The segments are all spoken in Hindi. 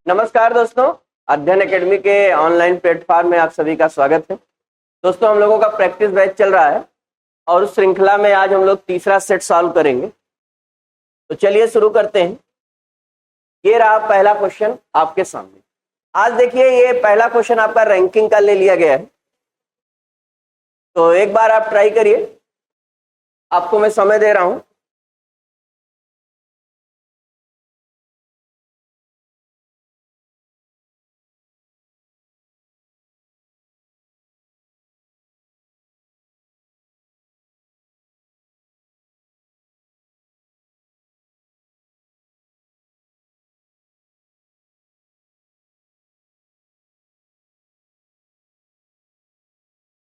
नमस्कार दोस्तों, अध्ययन एकेडमी के ऑनलाइन प्लेटफॉर्म में आप सभी का स्वागत है। दोस्तों, हम लोगों का प्रैक्टिस बैच चल रहा है और उस श्रृंखला में आज हम लोग तीसरा सेट सॉल्व करेंगे। तो चलिए शुरू करते हैं। ये रहा पहला क्वेश्चन आपके सामने। आज देखिए, ये पहला क्वेश्चन आपका रैंकिंग का ले लिया गया है, तो एक बार आप ट्राई करिए। आपको मैं समय दे रहा हूं।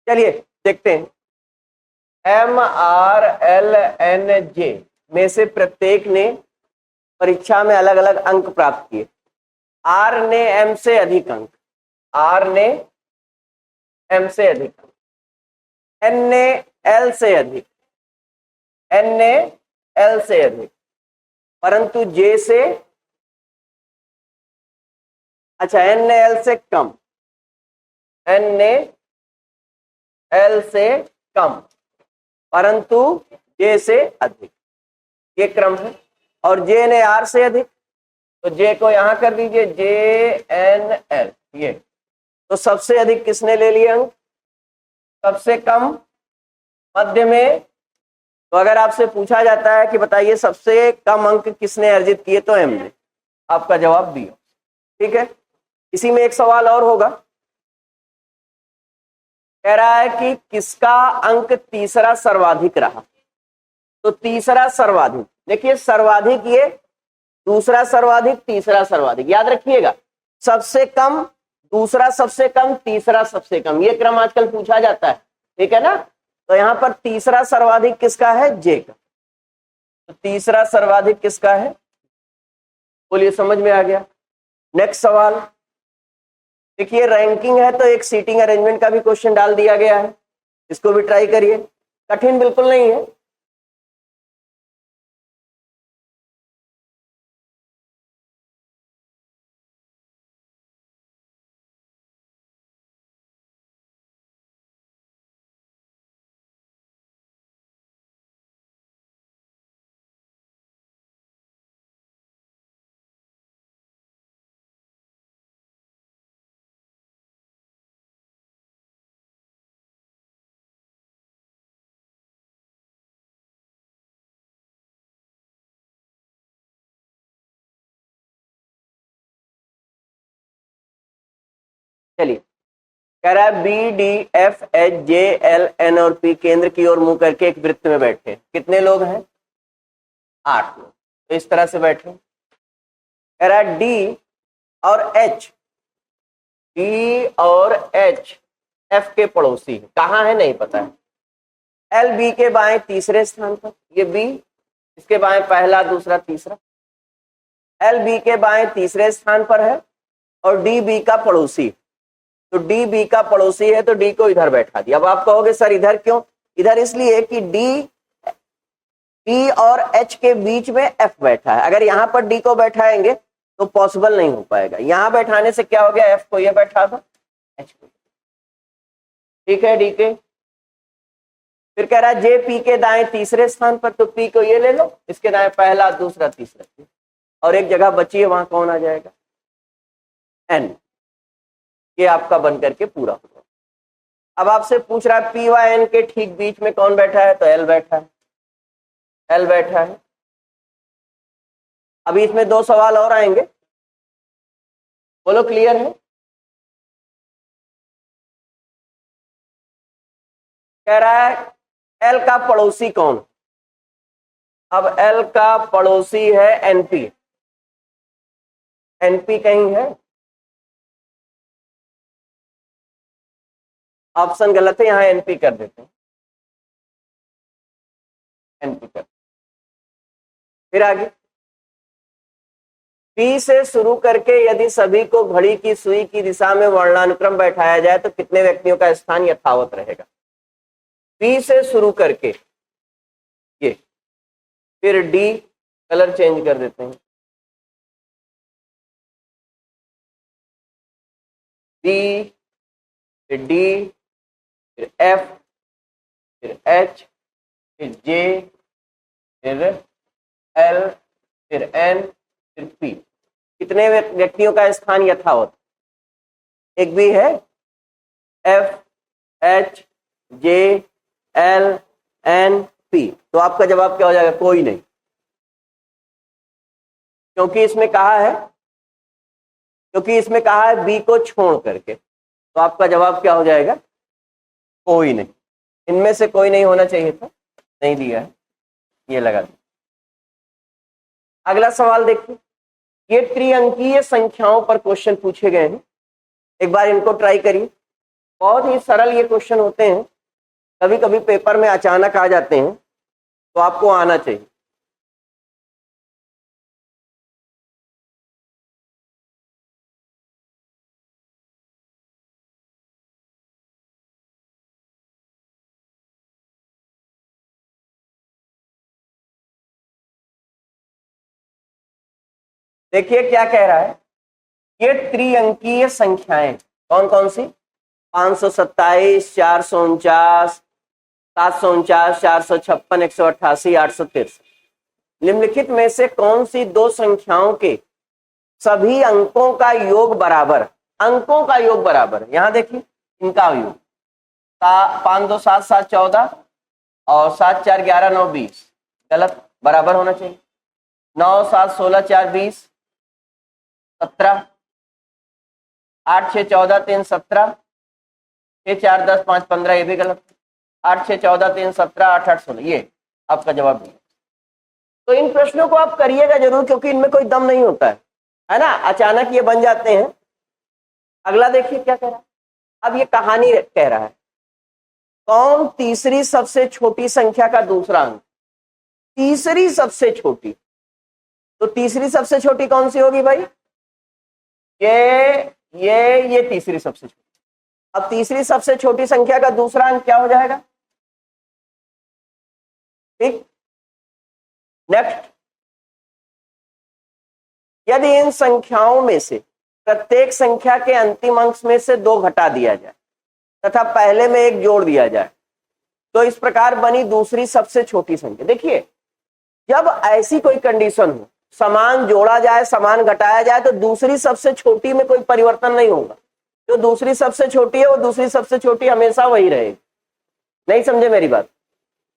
चलिए देखते हैं। MRLNJ में से प्रत्येक ने परीक्षा में अलग अलग अंक प्राप्त किए। R ने M से अधिक अंक, R ने M से अधिक अंक, N ने L से अधिक, N ने L से अधिक, परंतु J से N ने L से कम, N ने L से कम, परंतु J से अधिक। ये क्रम है। और J ने R से अधिक, तो J को यहां कर दीजिए, JNL। ये तो सबसे अधिक किसने ले लिए अंक, सबसे कम, मध्य में। तो अगर आपसे पूछा जाता है कि बताइए सबसे कम अंक किसने अर्जित किए, तो M ने। आपका जवाब B। ठीक है। इसी में एक सवाल और होगा। कह रहा है कि किसका अंक तीसरा सर्वाधिक रहा। तो तीसरा सर्वाधिक, देखिए सर्वाधिक ये दूसरा सर्वाधिक, तीसरा सर्वाधिक, याद रखिएगा। सबसे कम, दूसरा सबसे कम, तीसरा सबसे कम, ये क्रम आजकल पूछा जाता है। ठीक है ना। तो यहां पर तीसरा सर्वाधिक किसका है, J का। तो तीसरा सर्वाधिक किसका है, बोलिए, समझ में आ गया। नेक्स्ट सवाल देखिए, रैंकिंग है तो एक सीटिंग अरेंजमेंट का भी क्वेश्चन डाल दिया गया है। इसको भी ट्राई करिए, कठिन बिल्कुल नहीं है। चलिए, कह रहा है BDFHJLN और P केंद्र की ओर मुंह करके एक वृत्त में बैठे। कितने लोग हैं, 8 लोग। तो इस तरह से बैठे। कह रहा है D और H F के पड़ोसी है। कहां है नहीं पता है। L B के बाएं तीसरे स्थान पर, ये B, इसके बाएं पहला, दूसरा, तीसरा। L B के बाएं तीसरे स्थान पर है और D B का पड़ोसी। तो D B का पड़ोसी है, तो D को इधर बैठा दिया। अब आप कहोगे सर इधर क्यों, इधर इसलिए कि D और H के बीच में F बैठा है। अगर यहां पर D को बैठाएंगे तो पॉसिबल नहीं हो पाएगा। यहां बैठाने से क्या हो गया, F को ये बैठा था, H को। ठीक है, D के। फिर कह रहा है J P के दाएं तीसरे स्थान पर, तो P को ये ले लो, इसके दाएं पहला, दूसरा, तीसरा, और एक जगह बची है, वहां कौन आ जाएगा, N। ये आपका बन करके पूरा होगा। अब आपसे पूछ रहा है P y N के ठीक बीच में कौन बैठा है, तो L बैठा है, L बैठा है। अभी इसमें 2 सवाल और आएंगे, बोलो क्लियर है। कह रहा है L का पड़ोसी कौन। अब L का पड़ोसी है NP। NP कहीं है, ऑप्शन गलत है, यहां NP कर देते हैं, NP कर। फिर आगे P से शुरू करके यदि सभी को घड़ी की सुई की दिशा में वर्णानुक्रम बैठाया जाए तो कितने व्यक्तियों का स्थान यथावत रहेगा। P से शुरू करके ये, फिर D, कलर चेंज कर देते हैं, बी, फिर डी, फिर एफ, फिर एच, फिर जे, फिर एल, फिर एन, फिर पी। कितने व्यक्तियों का स्थान यथावत? एक भी है? एफ, एच, जे, एल, एन, पी। तो आपका जवाब क्या हो जाएगा? कोई नहीं, क्योंकि इसमें कहा है बी को छोड़ करके। तो आपका जवाब क्या हो जाएगा? कोई नहीं। इनमें से कोई नहीं होना चाहिए था, नहीं दिया है, ये लगा दिया। अगला सवाल देखिए, ये त्रिअंकीय संख्याओं पर क्वेश्चन पूछे गए हैं। एक बार इनको ट्राई करिए, बहुत ही सरल ये क्वेश्चन होते हैं, कभी कभी पेपर में अचानक आ जाते हैं, तो आपको आना चाहिए। देखिए क्या कह रहा है, ये त्रिअंकीय संख्याएं कौन कौन सी? 527, 449, 749, 456, 188, 863। निम्नलिखित में से कौन सी दो संख्याओं के सभी अंकों का योग बराबर? अंकों का योग बराबर, यहां देखिए इनका योग 5 2 7 7 14 और 7 4 11 9 20, गलत, बराबर होना चाहिए। 9 7 16 4 20 17, 8 6 14 3 17, 6 4 10 5 15, ये भी गलत। 8 6 14 3 17, 8 8 16, ये आपका जवाब नहीं। तो इन प्रश्नों को आप करिएगा जरूर, क्योंकि इनमें कोई दम नहीं होता है ना, अचानक ये बन जाते हैं। अगला देखिए क्या कह रहा है, अब ये कहानी कह रहा है, कौन तीसरी सबसे छोटी संख्या का दूसरा अंक? तीसरी सबसे छोटी, तो तीसरी सबसे छोटी कौन सी होगी भाई? ये तीसरी सबसे छोटी। अब तीसरी सबसे छोटी संख्या का दूसरा अंक क्या हो जाएगा? ठीक, नेक्स्ट, यदि इन संख्याओं में से प्रत्येक संख्या के अंतिम अंक में से 2 घटा दिया जाए तथा पहले में 1 जोड़ दिया जाए, तो इस प्रकार बनी दूसरी सबसे छोटी संख्या। देखिए, जब ऐसी कोई कंडीशन हो, समान जोड़ा जाए समान घटाया जाए, तो दूसरी सबसे छोटी में कोई परिवर्तन नहीं होगा। जो दूसरी सबसे छोटी है वो दूसरी सबसे छोटी हमेशा वही रहेगी। नहीं समझे मेरी बात?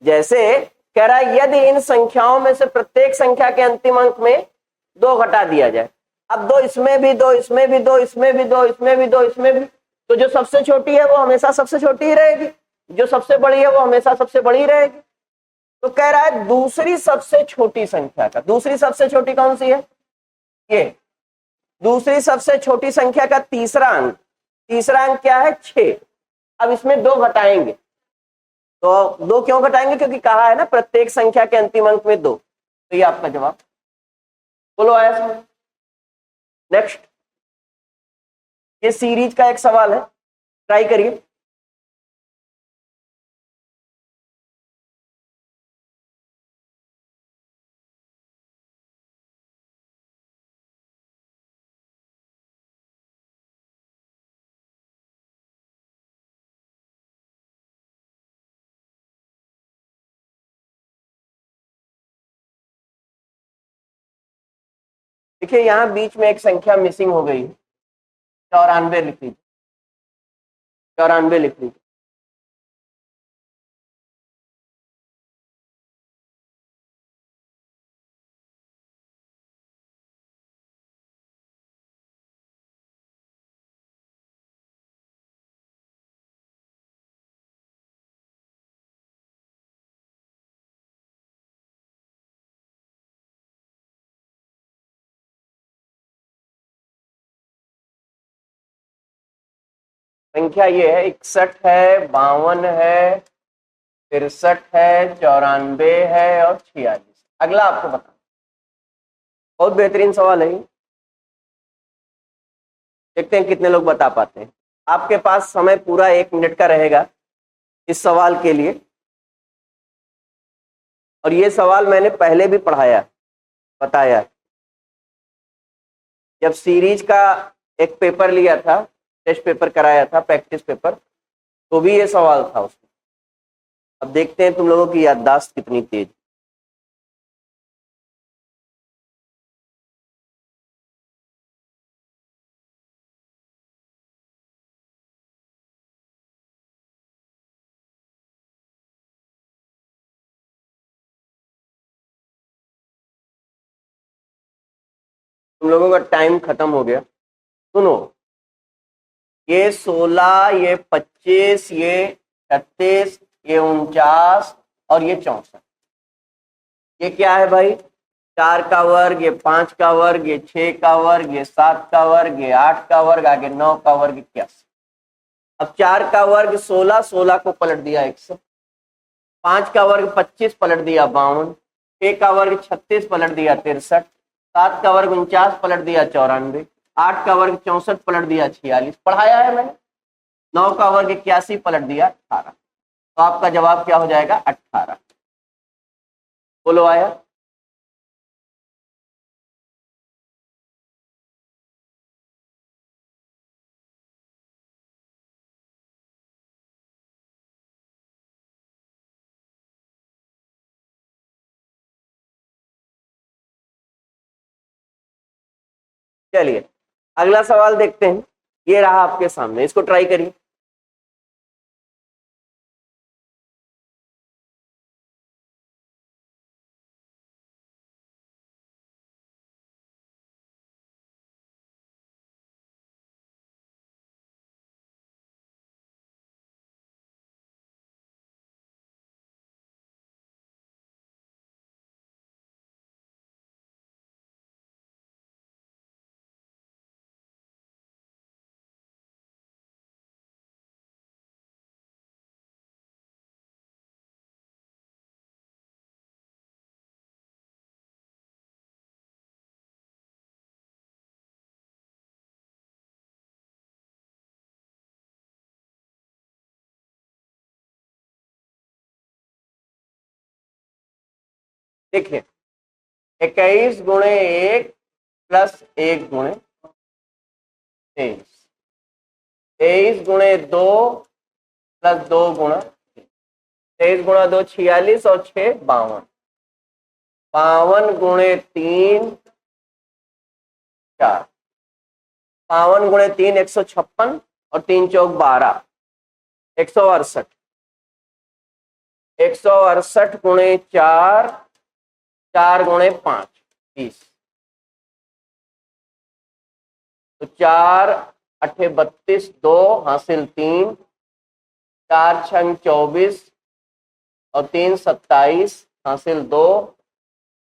जैसे कह रहा है, यदि इन संख्याओं में से प्रत्येक संख्या के अंतिम अंक में 2 घटा दिया जाए, अब 2 इसमें भी, 2 इसमें भी, 2 इसमें भी, 2 इसमें भी, 2 इसमें भी, तो जो सबसे छोटी है वो हमेशा सबसे छोटी ही रहेगी, जो सबसे बड़ी है वो हमेशा सबसे बड़ी रहेगी। तो कह रहा है दूसरी सबसे छोटी संख्या का, दूसरी सबसे छोटी कौन सी है? ये दूसरी सबसे छोटी संख्या का तीसरा अंक क्या है? 6। अब इसमें 2 घटाएंगे, तो 2 क्यों घटाएंगे? क्योंकि कहा है ना प्रत्येक संख्या के अंतिम अंक में 2। तो ये आपका जवाब, बोलो आया समझ? नेक्स्ट, ये सीरीज का एक सवाल है, ट्राई करिए। देखिए यहां बीच में एक संख्या मिसिंग हो गई, 94 लिख लीजिए, 94 लिख लीजिए। संख्या ये है, 61 है, 52 है, 63 है, 94 है और 46। अगला आपको बता, बहुत बेहतरीन सवाल है, देखते हैं कितने लोग बता पाते हैं। आपके पास समय पूरा 1 मिनट का रहेगा इस सवाल के लिए, और ये सवाल मैंने पहले भी पढ़ाया, बताया। जब सीरीज का एक पेपर लिया था टेस्ट पेपर कराया था, प्रैक्टिस पेपर, तो भी ये सवाल था उसमें। अब देखते हैं तुम लोगों की याददाश्त कितनी तेज। तुम लोगों का टाइम खत्म हो गया। सुनो, ये 16, ये 25, ये 36, ये 49 और ये 64, ये क्या है भाई? 4 का वर्ग, ये 5 का वर्ग, ये 6 का वर्ग, ये 7 का वर्ग, ये 8 का वर्ग, आगे 9 का वर्ग, 81। अब 4 का वर्ग 16, 16 को पलट दिया 100, 5 का वर्ग 25 पलट दिया 52, 6 का वर्ग 36 पलट दिया 63, 7 का वर्ग 49 पलट दिया 94, 8 का वर्ग 64 पलट दिया 46, पढ़ाया है मैंने। 9 का वर्ग 81 पलट दिया 18। तो आपका जवाब क्या हो जाएगा? 18। बोलो आया? चलिए अगला सवाल देखते हैं। ये रहा आपके सामने, इसको ट्राई करिए। देखिए 21 गुणे 1 प्लस 1 गुणे 23, 23 गुणे 2 प्लस 2 गुणा 23 गुणा 2 46 और 6 52, 52 गुणे 3 4, 52 गुणे 3 156 और 3 चौक 12, 168, 168 गुणे 4, 4 गुणे 5 30, तो 4 अठे 32, 2 हासिल 3, 4 छंग 24 और 3 27 हासिल 2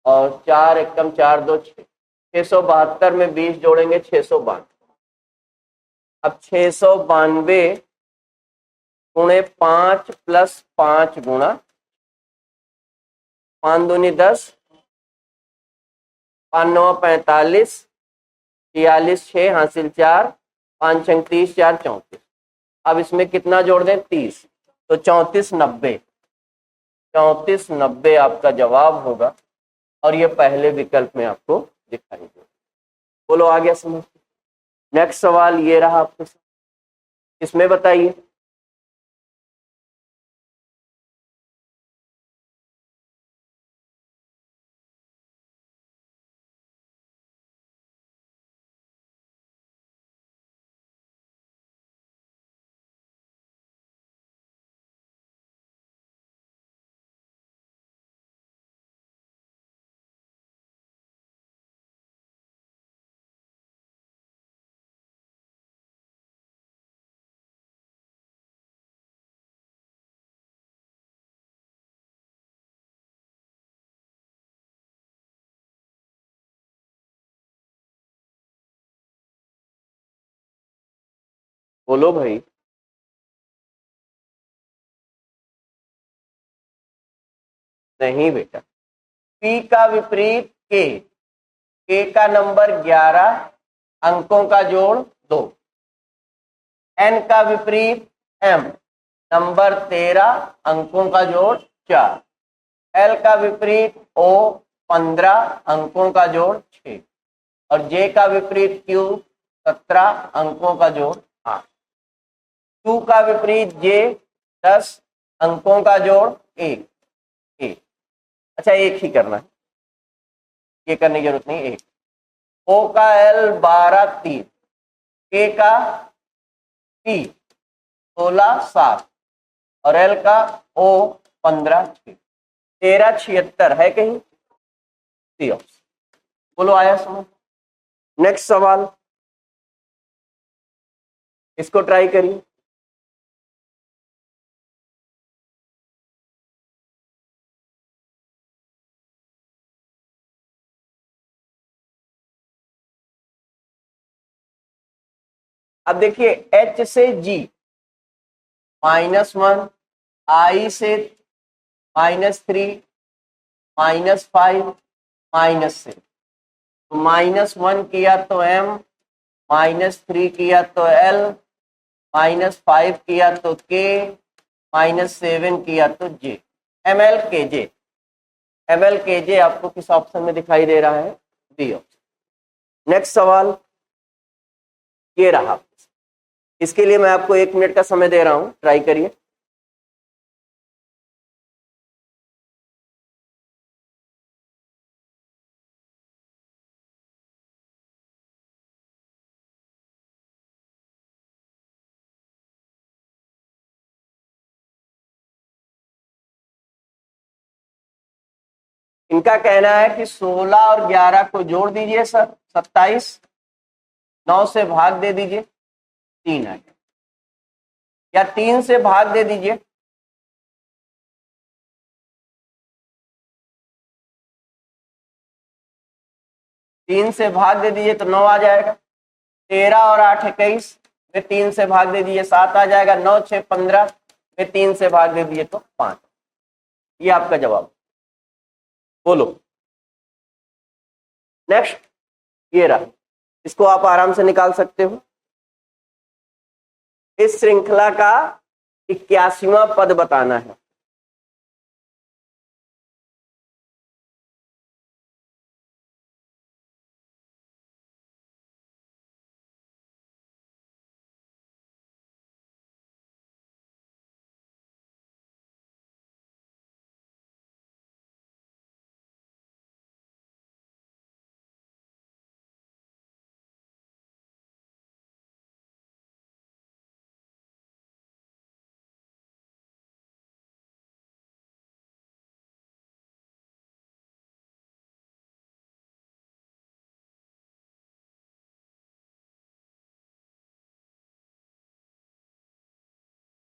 और 4 एकम 4 2 6, 672 में 20 जोड़ेंगे 692। अब 692 गुणे 5 प्लस 5 गुणा 5 दूनी 10, 5 9 45, 46 6 हासिल 4, 5 छंग 30, 4 34। अब इसमें कितना जोड़ दें? 30, तो 34 90, 34 90 आपका जवाब होगा और ये पहले विकल्प में आपको दिखाई देगा। बोलो आ गया समझ? नेक्स्ट सवाल ये रहा आपके साथ, इसमें बताइए। बोलो भाई। नहीं बेटा, पी का विपरीत के का नंबर 11, अंकों का जोड़ 2, एन का विपरीत एम, नंबर 13, अंकों का जोड़ 4, एल का विपरीत ओ, 15, अंकों का जोड़ 6 और जे का विपरीत क्यू, 17, अंकों का जोड़ 8। 2 का विपरीत जे, 10 अंकों का जोड़ 1। अच्छा एक ही करना है, ये करने की जरूरत नहीं, एक। ओ का एल 12 3, के का पी 16 7 और एल का ओ 15 6, 13 76 है कहीं? C option. बोलो आया समझ? नेक्स्ट सवाल, इसको ट्राई करिए। अब देखिए H से G -1, I से -3, -5, -6। तो -1 किया तो M, -3 किया तो L, -5 किया तो K, -7 किया तो J। MLKJ, MLKJ आपको किस ऑप्शन में दिखाई दे रहा है? B option. नेक्स्ट सवाल ये रहा, इसके लिए मैं आपको 1 मिनट का समय दे रहा हूं, ट्राई करिए। इनका कहना है कि 16 और 11 को जोड़ दीजिए सर, 27, 9 से भाग दे दीजिए, 3 आ गया, या 3 से भाग दे दीजिए, 3 से भाग दे दीजिए तो 9 आ जाएगा। 13 और 8 21 में 3 से भाग दे दीजिए, 7 आ जाएगा। 9 6 15 में 3 से भाग दे दीजिए तो 5। ये आपका जवाब। बोलो नेक्स्ट, ये रहा, इसको आप आराम से निकाल सकते हो। इस श्रृंखला का 81वां पद बताना है।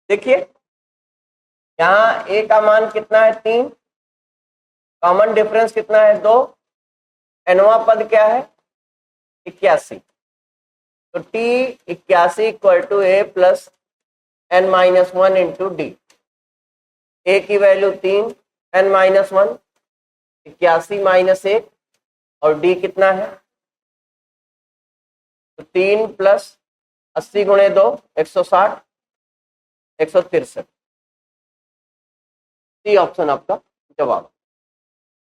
देखिए यहां ए का मान कितना है? 3। कॉमन डिफरेंस कितना है? 2। एनवा पद क्या है? 81। तो T 81 equal to a plus n-1 into D. A की वैल्यू 3, n-1 81 -1 और डी कितना है? तो 3 प्लस 80 गुणे 2 160, 163। सी ऑप्शन आपका जवाब।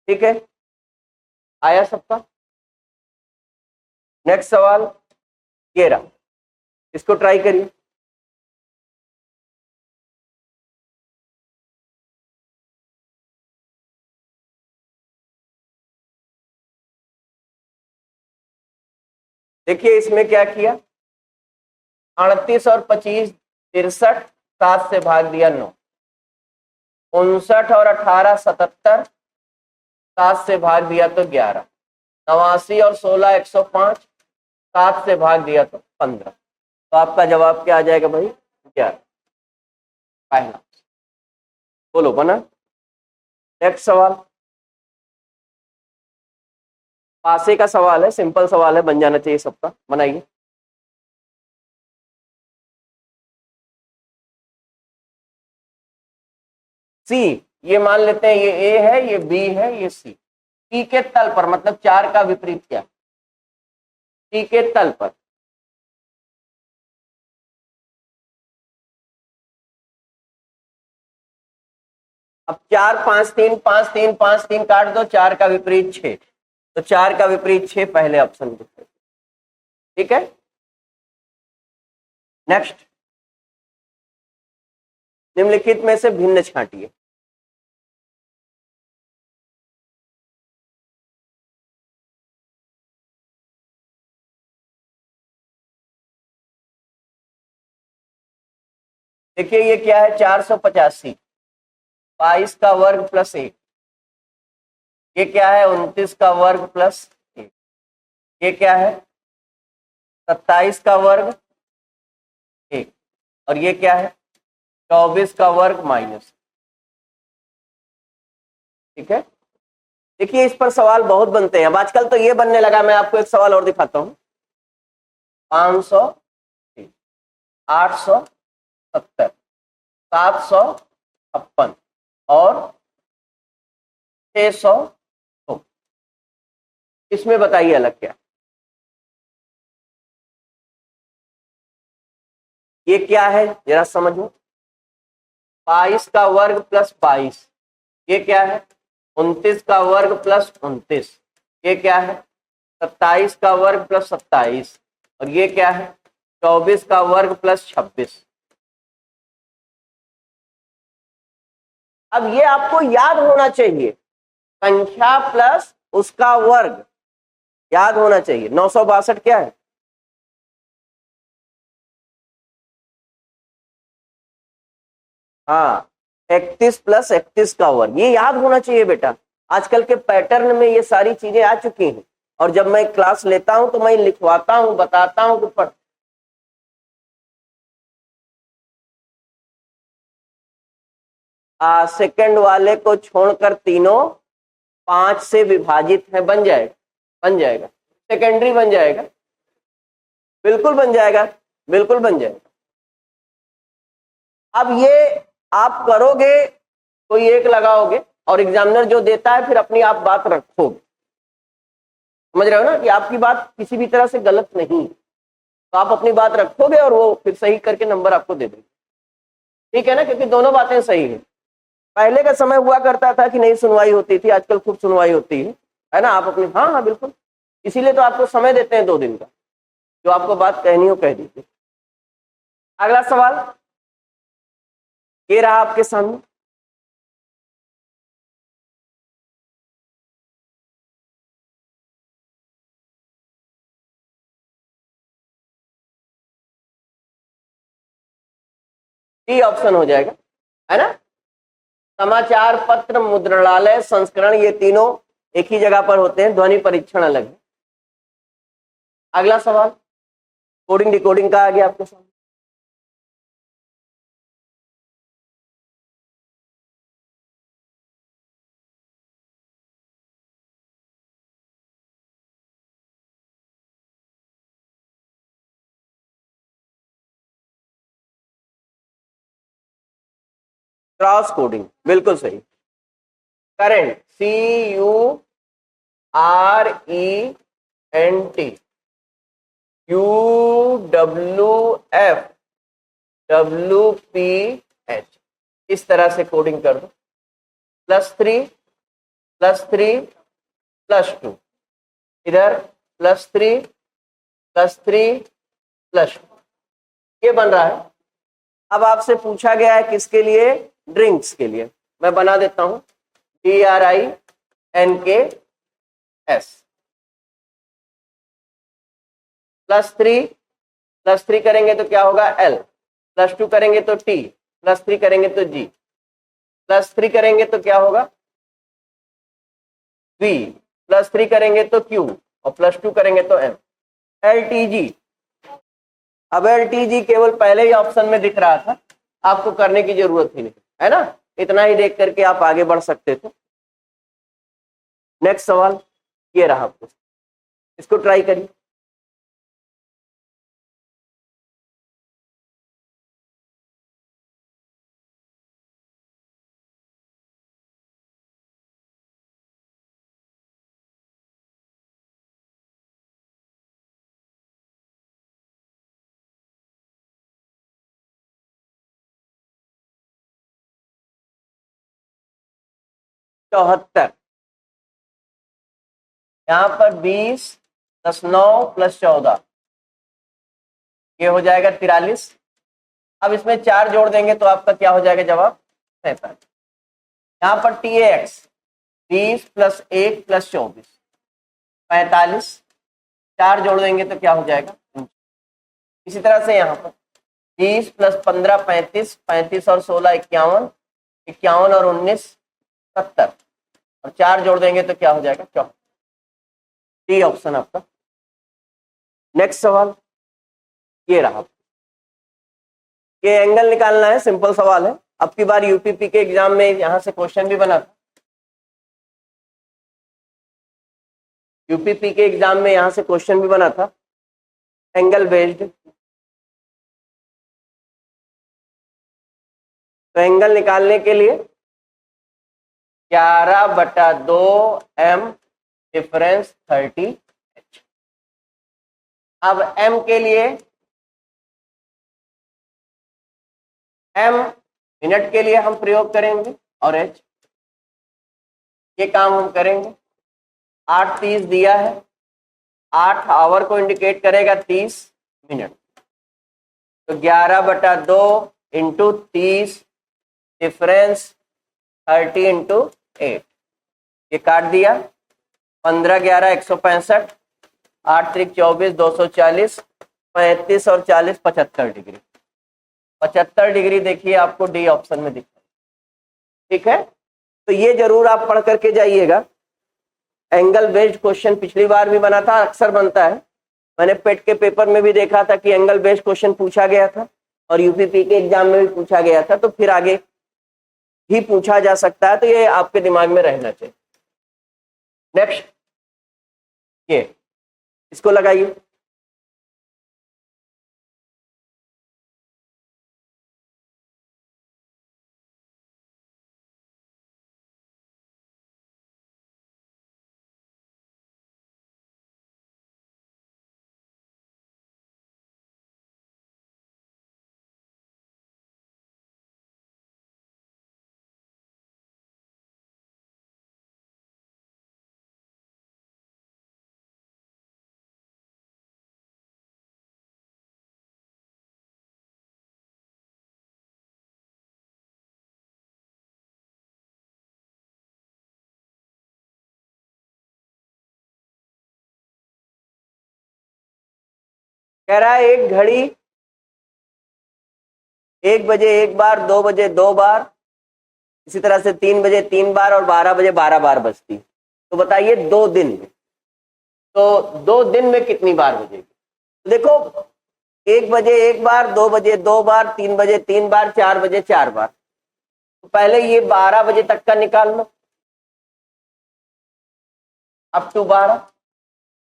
ठीक है, आया सबका? नेक्स्ट सवाल ये रहा, इसको ट्राई करिए। देखिए इसमें क्या किया, 38 और 25 63, 7 से भाग दिया 9। 59 और 18 77, 7 से भाग दिया तो 11। 89 और 16 105, 7 से भाग दिया तो 15। तो आपका जवाब क्या आ जाएगा भाई? 11 पहला। बोलो बना। नेक्स्ट सवाल पासे का सवाल है, सिंपल सवाल है, बन जाना चाहिए सबका। बनाइए। सी, ये मान लेते हैं ये ए है, ये बी है, ये सी। टी के तल पर, मतलब 4 का विपरीत क्या? टी के तल पर अब 4 5 3 5 3 5 3 काट दो, 4 का विपरीत 6। तो 4 का विपरीत 6 पहले ऑप्शन में। ठीक है, नेक्स्ट, निम्नलिखित में से भिन्न छांटिए। देखिए ये क्या है, 485 22 का वर्ग प्लस 1। ये क्या है, 29 का वर्ग प्लस 1। ये क्या है, 27 का वर्ग 1। और ये क्या है, 24 का वर्ग माइनस। ठीक है, देखिए इस पर सवाल बहुत बनते हैं अब आजकल, तो ये बनने लगा। मैं आपको एक सवाल और दिखाता हूं। 500, 870, 756 और 600। इसमें बताइए अलग क्या। ये क्या है जरा समझो, 22 का वर्ग प्लस 22। ये क्या है, 29 का वर्ग प्लस 29। ये क्या है, 27 का वर्ग प्लस 27। और ये क्या है, 24 का वर्ग प्लस 26। अब ये आपको याद होना चाहिए, संख्या प्लस उसका वर्ग याद होना चाहिए। 962 क्या है, हाँ 31 प्लस 31 का वर्ग, ये याद होना चाहिए बेटा। आजकल के पैटर्न में ये सारी चीजें आ चुकी हैं, और जब मैं क्लास लेता हूं तो मैं लिखवाता हूं, बताता हूं कि सेकंड वाले को छोड़कर तीनों 5 से विभाजित है, बन जाएगा, बन जाएगा, सेकेंडरी बन जाएगा, बिल्कुल बन जाएगा, बिल्कुल बन जाएगा। अब ये आप करोगे, कोई एक लगाओगे, और एग्जामिनर जो देता है फिर अपनी आप बात रखोगे। समझ रहे हो ना कि आपकी बात किसी भी तरह से गलत नहीं, तो आप अपनी बात रखोगे और वो फिर सही करके नंबर आपको दे देंगे। ठीक है ना, क्योंकि दोनों बातें सही है। पहले का समय हुआ करता था कि नहीं सुनवाई होती थी, आजकल खूब सुनवाई होती है ना। आप अपनी, हाँ हाँ बिल्कुल, इसीलिए तो आपको समय देते हैं 2 दिन का, जो आपको बात कहनी हो कह दीजिए। अगला सवाल ये रहा आपके सामने। डी ऑप्शन हो जाएगा, है ना। समाचार पत्र, मुद्रणालय, संस्करण, ये तीनों एक ही जगह पर होते हैं, ध्वनि परीक्षण अलग है। अगला सवाल कोडिंग डिकोडिंग का आ गया आपके सामने। क्रॉस कोडिंग बिल्कुल सही। करंट, CURENT, UWFWPH, इस तरह से कोडिंग कर दो। +3 +3 +2, इधर +3 +3 +2, ये बन रहा है। अब आपसे पूछा गया है किसके लिए, ड्रिंक्स के लिए। मैं बना देता हूं, DRINKS। +3 करेंगे तो क्या होगा, L। +2 करेंगे तो T। +3 करेंगे तो G। +3 करेंगे तो क्या होगा, V। +3 करेंगे तो Q, और +2 करेंगे तो M। LTG। अब LTG केवल पहले ही ऑप्शन में दिख रहा था, आपको करने की जरूरत ही नहीं, है ना। इतना ही देख करके आप आगे बढ़ सकते थे। नेक्स्ट सवाल ये रहा, आपको इसको ट्राई करिए। चौहत्तर, यहाँ पर 20 + 9 + 14, ये हो जाएगा 43। अब इसमें 4 जोड़ देंगे तो आपका क्या हो जाएगा जवाब 47। यहाँ पर टी ए एक्स 20 + 1 + 24 45, 4 जोड़ देंगे तो क्या हो जाएगा। इसी तरह से यहाँ पर 20 + 15 35, 35 और 16 51, 51 और 19 70, और 4 जोड़ देंगे तो क्या हो जाएगा 54। डी ऑप्शन आपका। नेक्स्ट सवाल ये रहा, ये एंगल निकालना है, सिंपल सवाल है। अब की बार यूपीपी के एग्जाम में यहां से क्वेश्चन भी बना था, यूपीपी के एग्जाम में यहां से क्वेश्चन भी बना था एंगल बेस्ड। तो एंगल निकालने के लिए 11/2 m डिफरेंस 30h। अब m के लिए, m मिनट के लिए हम प्रयोग करेंगे और h, ये काम हम करेंगे। 8:30 दिया है, 8 आवर को इंडिकेट करेगा 30 मिनट, तो 11/2 इंटू 30 डिफरेंस 30 इंटू 8, ये काट दिया। 15 11 165, 8 3 24 240, 35 और 40 75 डिग्री। 75 डिग्री देखिए आपको डी ऑप्शन में दिख रहा है। ठीक है, तो ये जरूर आप पढ़ करके जाइएगा। एंगल बेस्ड क्वेश्चन पिछली बार भी बना था, अक्सर बनता है। मैंने पेट के पेपर में भी देखा था कि एंगल बेस्ड क्वेश्चन पूछा गया था, और यूपीपी के एग्जाम में भी पूछा गया था, तो फिर आगे भी पूछा जा सकता है, तो ये आपके दिमाग में रहना चाहिए। नेक्स्ट ये, इसको लगाइए। कह रहा है एक घड़ी 1 बजे 1 बार, 2 बजे 2 बार, इसी तरह से 3 बजे 3 बार और 12 बजे 12 बार बजती। तो बताइए 2 दिन में, तो 2 दिन में कितनी बार बजेगी। तो देखो 1 बजे 1 बार, 2 बजे 2 बार, 3 बजे 3 बार, 4 बजे 4 बार। तो पहले ये 12 बजे तक का निकाल लो, अप टू 12,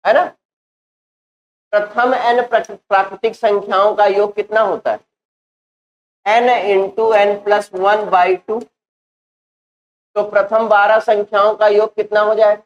है ना। प्रथम n प्राकृतिक संख्याओं का योग कितना होता है, n इंटू n+1/2। तो प्रथम 12 संख्याओं का योग कितना हो जाएगा,